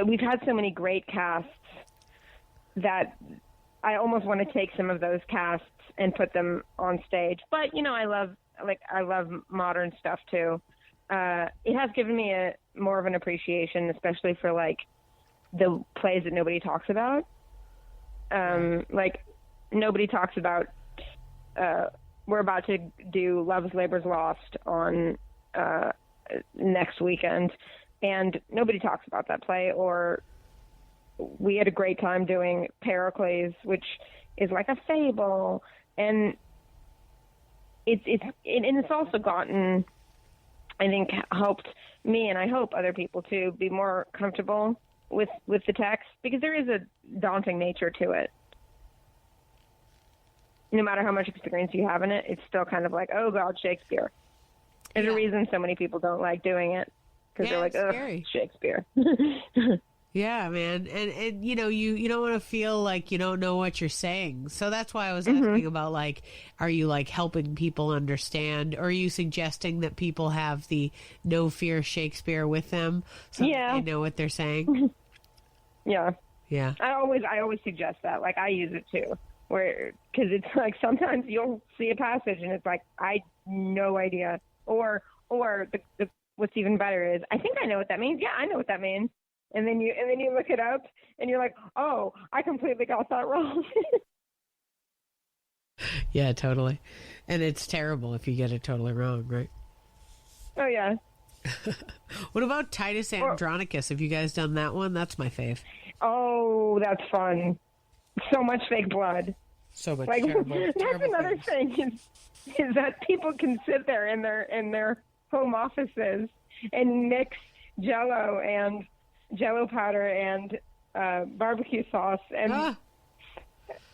we've had so many great casts that I almost want to take some of those casts and put them on stage. But I love modern stuff too. It has given me more of an appreciation, especially for the plays that nobody talks about. Nobody talks about. We're about to do Love's Labor's Lost on next weekend, and nobody talks about that play. Or we had a great time doing Pericles, which is like a fable, and it's also gotten, I think, helped me, and I hope other people too, be more comfortable with the text, because there is a daunting nature to it. No matter how much experience you have in it, it's still kind of like, oh God, Shakespeare. There's a reason so many people don't like doing it, because they're like, ugh, Shakespeare. Yeah, man. And you don't want to feel like you don't know what you're saying. So that's why I was asking about, are you helping people understand, or are you suggesting that people have the no fear Shakespeare with them so that they know what they're saying? Yeah. I always suggest that. I use it too. Because it's sometimes you'll see a passage and it's I no idea, or what's even better is, I think I know what that means. Yeah, I know what that means. And then you look it up and you're like, oh, I completely got that wrong. Yeah, totally. And it's terrible if you get it totally wrong, right? Oh yeah. What about Titus Andronicus? Have you guys done that one? That's my fave. Oh, that's fun. So much fake blood. So much Like, terrible. that's terrible another things. thing is that people can sit there in their home offices and mix Jello and Jello powder and barbecue sauce and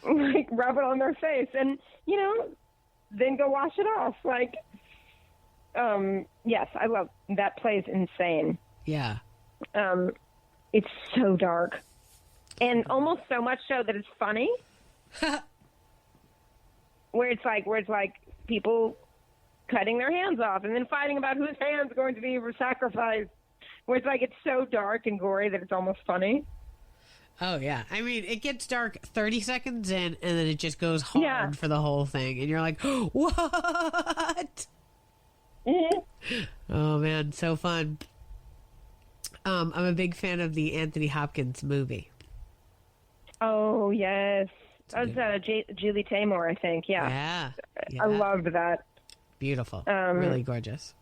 like rub it on their face and then go wash it off. Like, yes, I love that play. Is insane. Yeah. It's so dark and almost so much so that it's funny. where it's like people cutting their hands off and then fighting about whose hand's going to be sacrificed. Where it's like it's so dark and gory that it's almost funny. Oh, yeah. I mean, it gets dark 30 seconds in, and then it just goes hard for the whole thing. And you're like, what? Mm-hmm. Oh, man, so fun. I'm a big fan of the Anthony Hopkins movie. Oh, yes. That was Julie Taymor, I think. Yeah. I loved that. Beautiful. Really gorgeous.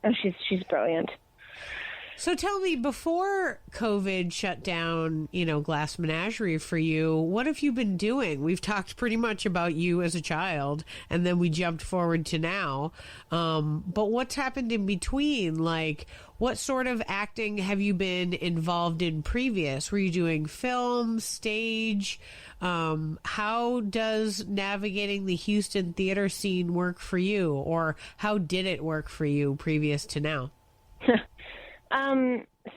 Oh, she's brilliant. So tell me, before COVID shut down, Glass Menagerie for you, what have you been doing? We've talked pretty much about you as a child, and then we jumped forward to now. But what's happened in between? Like, what sort of acting have you been involved in previous? Were you doing film, stage? How does navigating the Houston theater scene work for you? Or how did it work for you previous to now?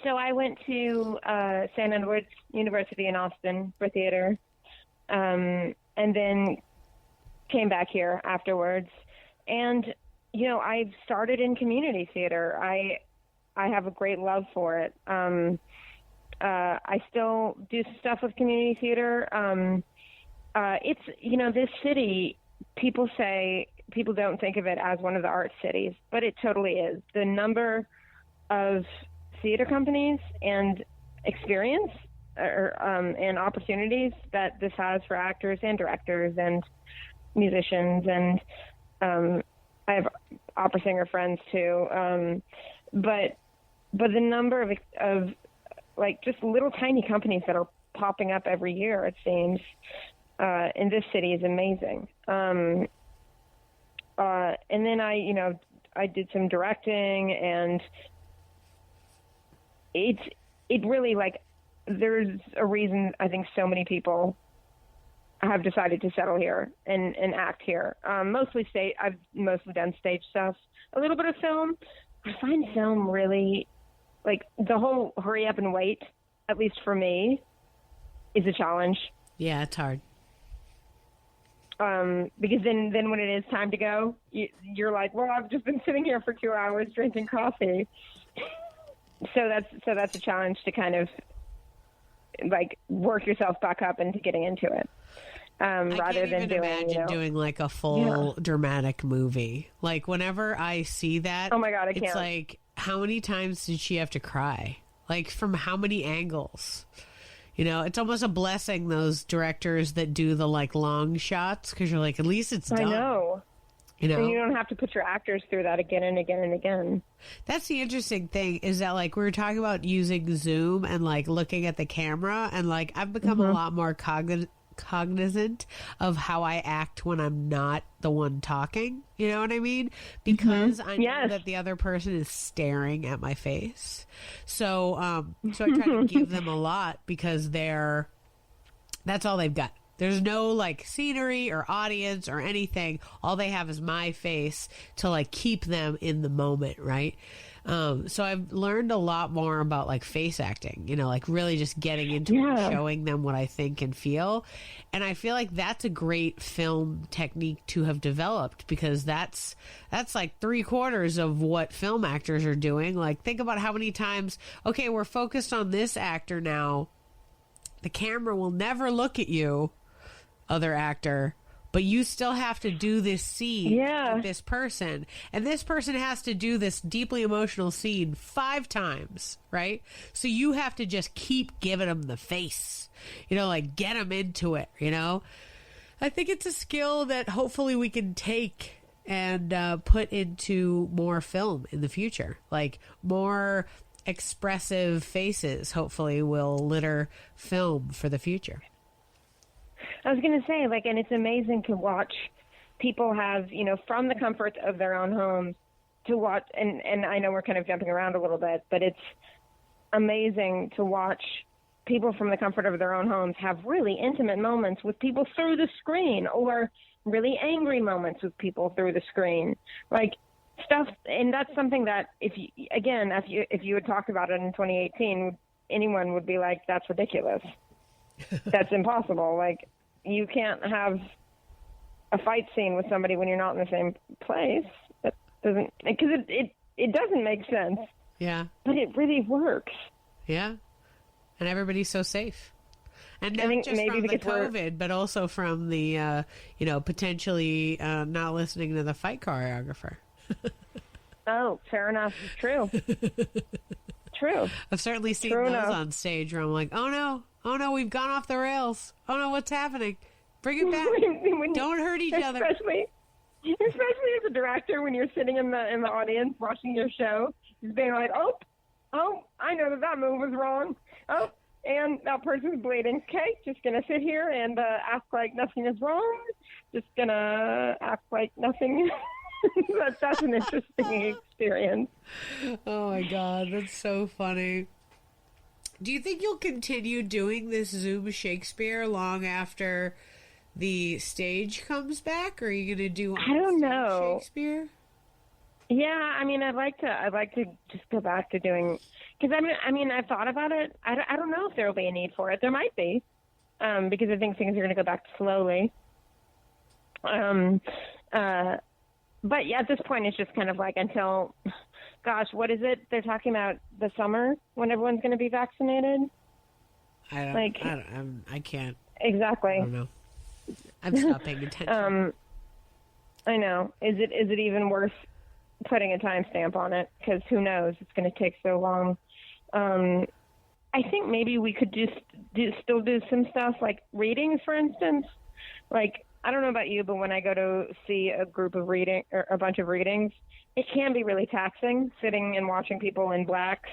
So I went to St. Edward's University in Austin for theater, and then came back here afterwards. And I started in community theater. I have a great love for it. I still do stuff with community theater. It's this city. People don't think of it as one of the art cities, but it totally is. The number of theater companies and experience and opportunities that this has for actors and directors and musicians, and I have opera singer friends too. But the number of like just little tiny companies that are popping up every year, it seems, in this city is amazing. And then I did some directing, and it really, like, there's a reason I think so many people have decided to settle here and act here. Mostly I've mostly done stage stuff, a little bit of film. I find film really, like, the whole hurry up and wait, at least for me, is a challenge. Yeah, it's hard. Because then when it is time to go, you're like, well, I've just been sitting here for 2 hours drinking coffee. So that's a challenge to kind of like work yourself back up into getting into it. Rather than doing like a full dramatic movie. Like whenever I see that, oh my God, I can't. It's like, how many times did she have to cry? Like from how many angles? It's almost a blessing, those directors that do the like long shots, because you're like, at least it's done. I know. And you don't have to put your actors through that again and again and again. That's the interesting thing, is that like we were talking about using Zoom and like looking at the camera, and like I've become a lot more cognizant of how I act when I'm not the one talking. You know what I mean? Because I know that the other person is staring at my face. So I try to give them a lot, because that's all they've got. There's no like scenery or audience or anything. All they have is my face to like keep them in the moment, right? So I've learned a lot more about like face acting, like really just getting into it and showing them what I think and feel. And I feel like that's a great film technique to have developed, because that's like 3/4 of what film actors are doing. Like, think about how many times, okay, we're focused on this actor now. The camera will never look at you, other actor, but you still have to do this scene with this person, and this person has to do this deeply emotional scene 5 times, right? So you have to just keep giving them the face, like get them into it. I think it's a skill that hopefully we can take and put into more film in the future. Like more expressive faces hopefully will litter film for the future. I was going to say, like, and it's amazing to watch people have, you know, from the comfort of their own homes to watch, and I know we're kind of jumping around a little bit, but it's amazing to watch people from the comfort of their own homes have really intimate moments with people through the screen, or really angry moments with people through the screen. Like, stuff, and that's something that if you had talked about it in 2018, anyone would be like, that's ridiculous. That's impossible. Like, you can't have a fight scene with somebody when you're not in the same place. That doesn't, because it doesn't make sense. Yeah. But it really works. Yeah. And everybody's so safe. And not just maybe from the COVID, but also from the, potentially not listening to the fight choreographer. Oh, fair enough. True. True. I've certainly seen those on stage where I'm like, oh no, we've gone off the rails. Oh no, what's happening? Bring it back. Don't hurt each other. Especially as a director, when you're sitting in the audience watching your show, just being like, oh, I know that move was wrong. Oh, and that person's bleeding. Okay, just gonna sit here and act like nothing is wrong. Just gonna act like nothing. That's an interesting experience. Oh my God, that's so funny. Do you think you'll continue doing this Zoom Shakespeare long after the stage comes back? Or are you going to do I don't know. Shakespeare? Yeah, I mean, I'd like to just go back to doing, because I mean, I've thought about it. I don't know if there will be a need for it. There might be, because I think things are going to go back slowly. But yeah, at this point, it's just kind of like until, gosh, what is it? They're talking about the summer when everyone's going to be vaccinated. I can't. Exactly. I don't know. I'm stopped paying attention. I know. Is it even worth putting a timestamp on it? Because who knows? It's going to take so long. I think maybe we could still do some stuff like readings, for instance. Like, I don't know about you, but when I go to see a group of reading or a bunch of readings, it can be really taxing sitting and watching people in blacks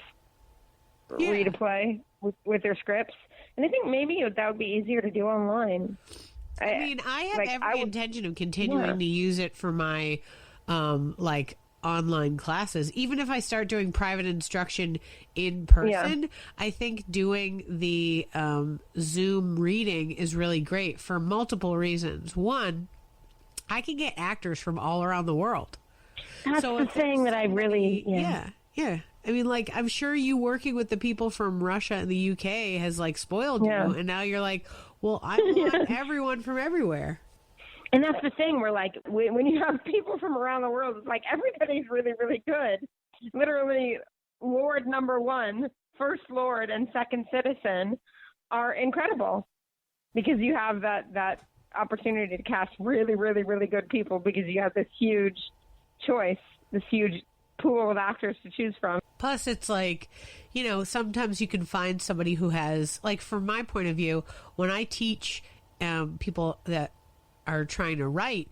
read a play with their scripts. And I think maybe that would be easier to do online. I mean, I have every intention of continuing to use it for my online classes. Even if I start doing private instruction in person, I think doing the Zoom reading is really great for multiple reasons. One, I can get actors from all around the world. That's the thing that I really... Yeah. I mean, like, I'm sure you working with the people from Russia and the UK has, like, spoiled you. And now you're like, well, I want everyone from everywhere. And that's the thing. We're like, when you have people from around the world, it's like everybody's really, really good. Literally, Lord number one, First Lord, and Second Citizen are incredible because you have that opportunity to cast really, really, really good people because you have this huge choice, this huge pool of actors to choose from. Plus, it's like, you know, sometimes you can find somebody who has, like, from my point of view, when I teach people that are trying to write,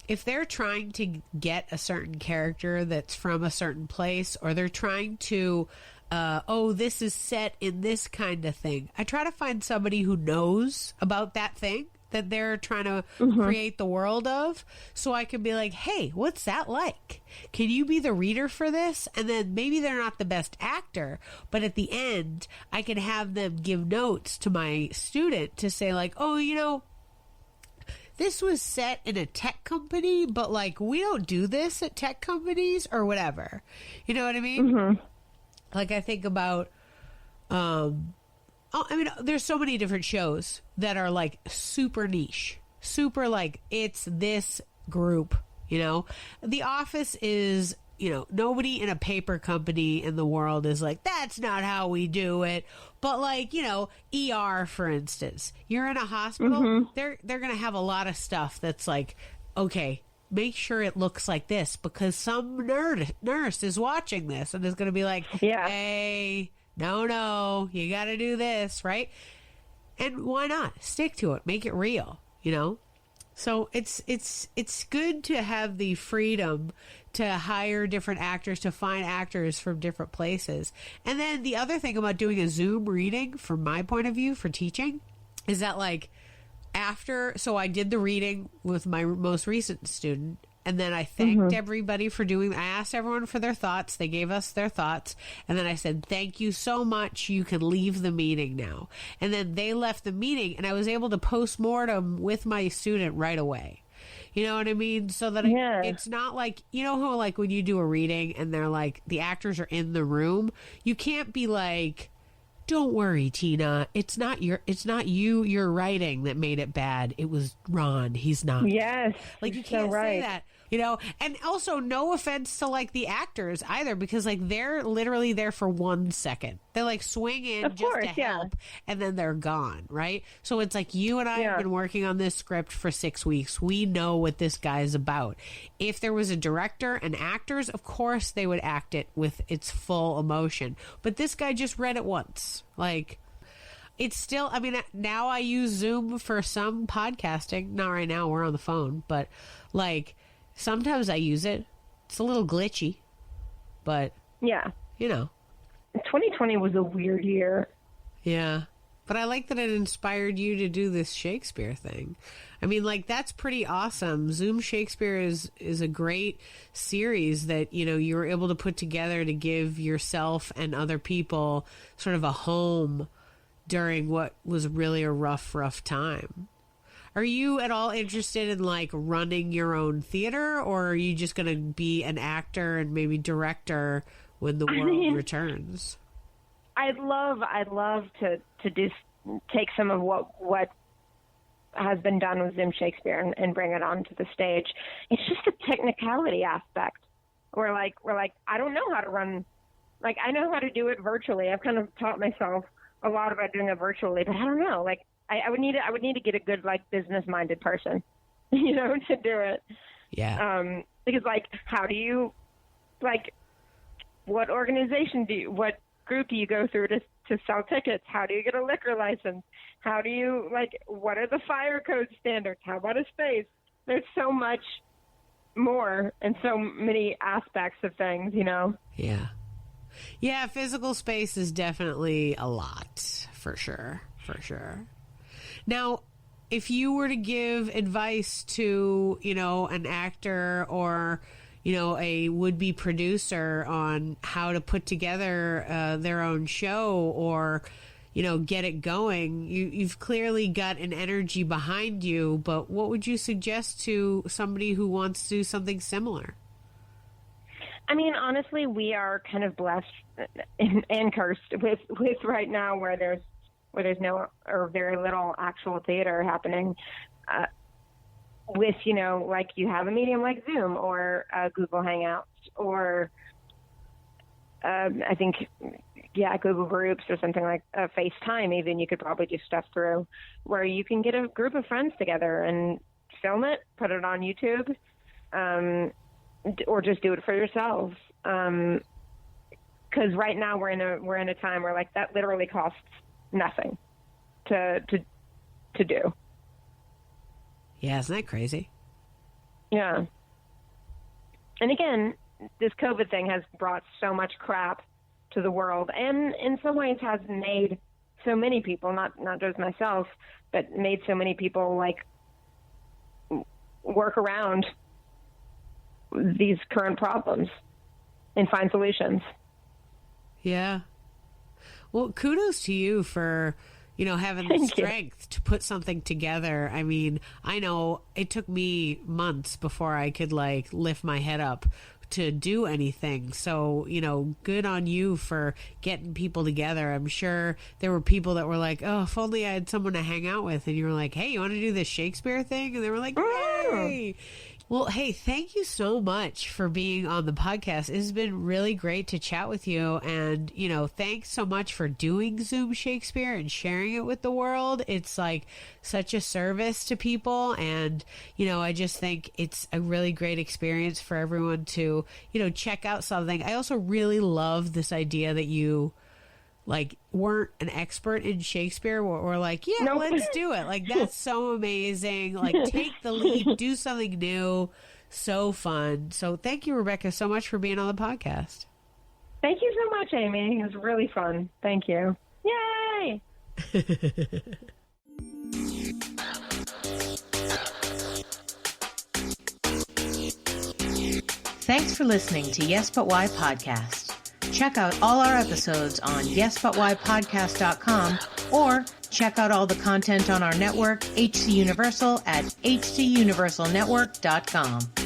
if they're trying to get a certain character that's from a certain place, or they're trying to, this is set in this kind of thing, I try to find somebody who knows about that thing that they're trying to create the world of, so I can be like, hey, what's that like? Can you be the reader for this? And then maybe they're not the best actor, but at the end, I can have them give notes to my student to say like, oh, you know, this was set in a tech company, but like, we don't do this at tech companies or whatever. You know what I mean? Like, I think about, there's so many different shows that are like super niche, super like it's this group, you know. The Office is, you know, nobody in a paper company in the world is like, that's not how we do it. But like, you know, ER, for instance, you're in a hospital, they're going to have a lot of stuff that's like, okay, make sure it looks like this because some nurse is watching this and is going to be like, hey, no, you got to do this, right? And why not? Stick to it. Make it real, you know? So it's good to have the freedom to hire different actors, to find actors from different places. And then the other thing about doing a Zoom reading, from my point of view, for teaching, is that, like, so I did the reading with my most recent student, and then I thanked everybody for I asked everyone for their thoughts. They gave us their thoughts. And then I said, thank you so much. You can leave the meeting now. And then they left the meeting, and I was able to postmortem with my student right away. You know what I mean? So that it's not like, you know how like when you do a reading and they're like, the actors are in the room, you can't be like, don't worry, Tina. It's not your writing that made it bad. It was Ron. He's not. Yes. Like you can't say that. You know, and also no offense to like the actors either, because like they're literally there for 1 second. They like swing in just to help, and then they're gone, right? So it's like you and I have been working on this script for 6 weeks. We know what this guy's about. If there was a director and actors, of course they would act it with its full emotion. But this guy just read it once. Like, it's still, I mean, now I use Zoom for some podcasting. Not right now, we're on the phone, but like, sometimes I use it. It's a little glitchy, but you know. 2020 was a weird year. Yeah. But I like that it inspired you to do this Shakespeare thing. I mean, like, that's pretty awesome. Zoom Shakespeare is a great series that, you know, you were able to put together to give yourself and other people sort of a home during what was really a rough time. Are you at all interested in like running your own theater, or are you just going to be an actor and maybe director when the world returns? I'd love to just take some of what has been done with Zoom Shakespeare and bring it onto the stage. It's just a technicality aspect. We're like I don't know how to run. Like, I know how to do it virtually. I've kind of taught myself a lot about doing it virtually, but I don't know. Like, I would need to get a good, like, business-minded person, you know, to do it. Yeah. Because, like, how do you, like, what organization what group do you go through to sell tickets? How do you get a liquor license? How do you, like, what are the fire code standards? How about a space? There's so much more and so many aspects of things, you know? Yeah. Yeah, physical space is definitely a lot, for sure. Now, if you were to give advice to, you know, an actor or, you know, a would-be producer on how to put together their own show or, you know, get it going, you've clearly got an energy behind you, but what would you suggest to somebody who wants to do something similar? I mean, honestly, we are kind of blessed and cursed with right now where there's no or very little actual theater happening. With, you know, like you have a medium like Zoom or Google Hangouts or I think, Google Groups or something like FaceTime even you could probably do stuff through where you can get a group of friends together and film it, put it on YouTube, or just do it for yourselves. Because right now we're in a time where, like, that literally costs nothing to do. Yeah, isn't that crazy? Yeah. And again, this COVID thing has brought so much crap to the world, and in some ways has made so many people, not just myself, but made so many people, like, work around these current problems and find solutions. Yeah. Well, kudos to you for, you know, having the strength to put something together. I mean, I know it took me months before I could, like, lift my head up to do anything. So, you know, good on you for getting people together. I'm sure there were people that were like, oh, if only I had someone to hang out with. And you were like, hey, you want to do this Shakespeare thing? And they were like, yay! Well, hey, thank you so much for being on the podcast. It's been really great to chat with you. And, you know, thanks so much for doing Zoom Shakespeare and sharing it with the world. It's like such a service to people. And, you know, I just think it's a really great experience for everyone to, you know, check out something. I also really love this idea that you, like, weren't an expert in Shakespeare or like, yeah, nope. Let's do it. Like, that's so amazing. Like, take the leap, do something new. So fun. So thank you, Rebecca, so much for being on the podcast. Thank you so much, Amy. It was really fun. Thank you. Yay! Thanks for listening to Yes But Why Podcast. Check out all our episodes on yesbutwhypodcast.com or check out all the content on our network, HC Universal, at hcuniversalnetwork.com.